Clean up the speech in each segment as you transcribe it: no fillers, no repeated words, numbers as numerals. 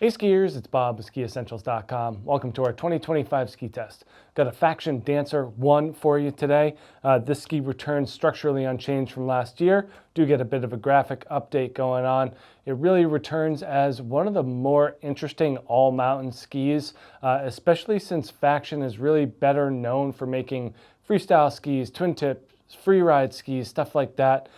Hey skiers, it's Bob with SkiEssentials.com. Welcome to our 2025 ski test. Got a Faction Dancer 1 for you today. This ski returns structurally unchanged from last year. Do get a bit of a graphic update going on. It really returns as one of the more interesting all-mountain skis, especially since Faction is really better known for making freestyle skis, twin tips, free ride skis, stuff like that.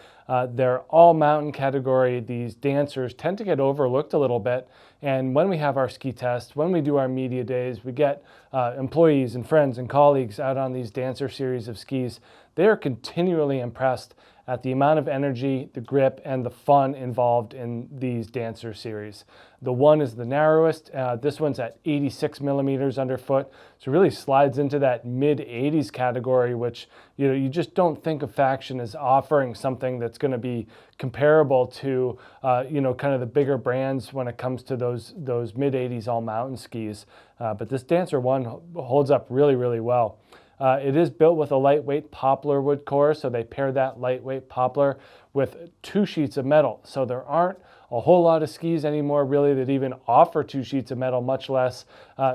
They're all mountain category. These dancers tend to get overlooked a little bit. And when we have our ski test, when we do our media days, we get employees and friends and colleagues out on these dancer series of skis. They are continually impressed at the amount of energy, the grip, and the fun involved in these dancer series. The one is the narrowest. This one's at 86 millimeters underfoot. So it really slides into that mid-80s category, which you just don't think of Faction as offering something that's going to be comparable to kind of the bigger brands when it comes to those mid-80s all-mountain skis. But this Dancer 1 holds up really, really well. It is built with a lightweight poplar wood core, so they pair that lightweight poplar with 2 sheets of metal. So there aren't a whole lot of skis anymore really that even offer 2 sheets of metal, much less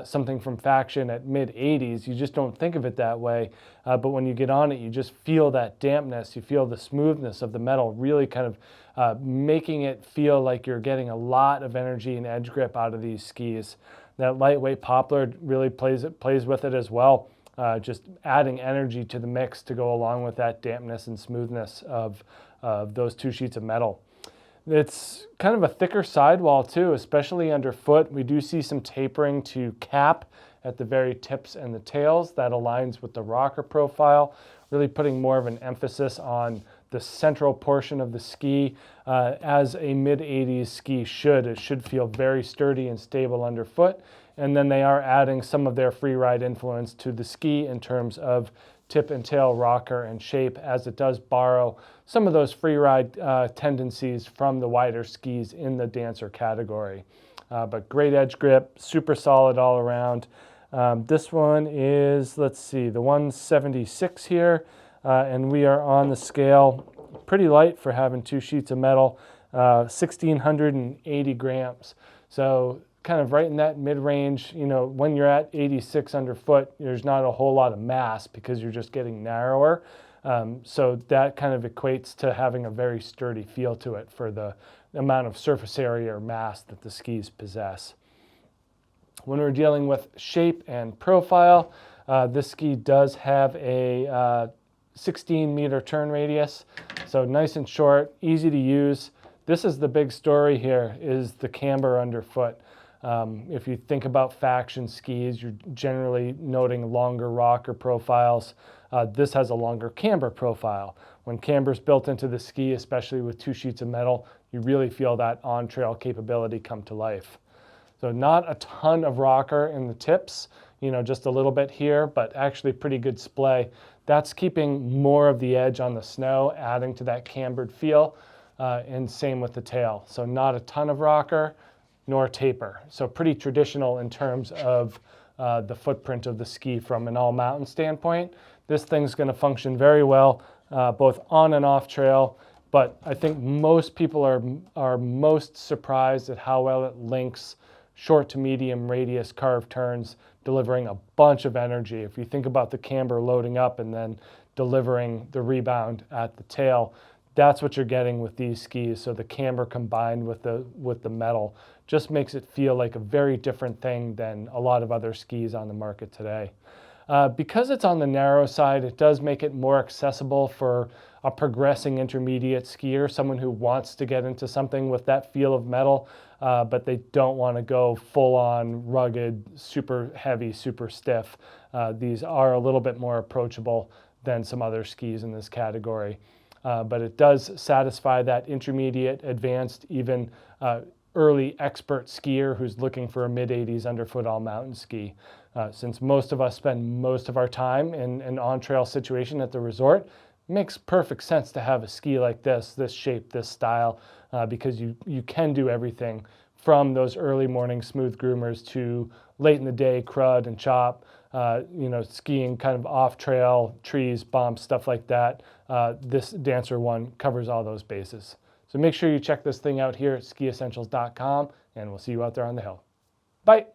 something from Faction at mid-80s. You just don't think of it that way. But when you get on it, you just feel that dampness. You feel the smoothness of the metal, really kind of making it feel like you're getting a lot of energy and edge grip out of these skis. That lightweight poplar really plays with it as well. Just adding energy to the mix to go along with that dampness and smoothness of those 2 sheets of metal. It's kind of a thicker sidewall too, especially underfoot. We do see some tapering to cap at the very tips and the tails. That aligns with the rocker profile, really putting more of an emphasis on the central portion of the ski, as a mid-80s ski should. It should feel very sturdy and stable underfoot. And then they are adding some of their free ride influence to the ski in terms of tip and tail rocker and shape, as it does borrow some of those free ride tendencies from the wider skis in the dancer category. But great edge grip, super solid all around. This one is, let's see, the 176 here, and we are on the scale pretty light for having 2 sheets of metal, 1,680 grams. So kind of right in that mid-range. When you're at 86 underfoot, there's not a whole lot of mass because you're just getting narrower. So that kind of equates to having a very sturdy feel to it for the amount of surface area or mass that the skis possess. When we're dealing with shape and profile, this ski does have a 16-meter turn radius, so nice and short, easy to use. This is the big story here, is the camber underfoot. If you think about Faction skis, you're generally noting longer rocker profiles. This has a longer camber profile. When camber is built into the ski, especially with 2 sheets of metal, you really feel that on-trail capability come to life. So not a ton of rocker in the tips, just a little bit here, but actually pretty good splay. That's keeping more of the edge on the snow, adding to that cambered feel, and same with the tail. So not a ton of rocker, nor taper. So pretty traditional in terms of the footprint of the ski from an all-mountain standpoint. This thing's going to function very well both on and off trail, but I think most people are most surprised at how well it links short to medium radius carved turns, delivering a bunch of energy. If you think about the camber loading up and then delivering the rebound at the tail, that's what you're getting with these skis. So the camber combined with the metal just makes it feel like a very different thing than a lot of other skis on the market today. Because it's on the narrow side, it does make it more accessible for a progressing intermediate skier, someone who wants to get into something with that feel of metal, but they don't want to go full-on rugged, super heavy, super stiff. These are a little bit more approachable than some other skis in this category. But it does satisfy that intermediate, advanced, even early expert skier who's looking for a mid-80s underfoot all-mountain ski. Since most of us spend most of our time in an on-trail situation at the resort, it makes perfect sense to have a ski like this shape, this style, because you can do everything from those early morning smooth groomers to late in the day crud and chop, skiing kind of off-trail, trees, bumps, stuff like that. This Dancer 1 covers all those bases. So make sure you check this thing out here at SkiEssentials.com, and we'll see you out there on the hill. Bye.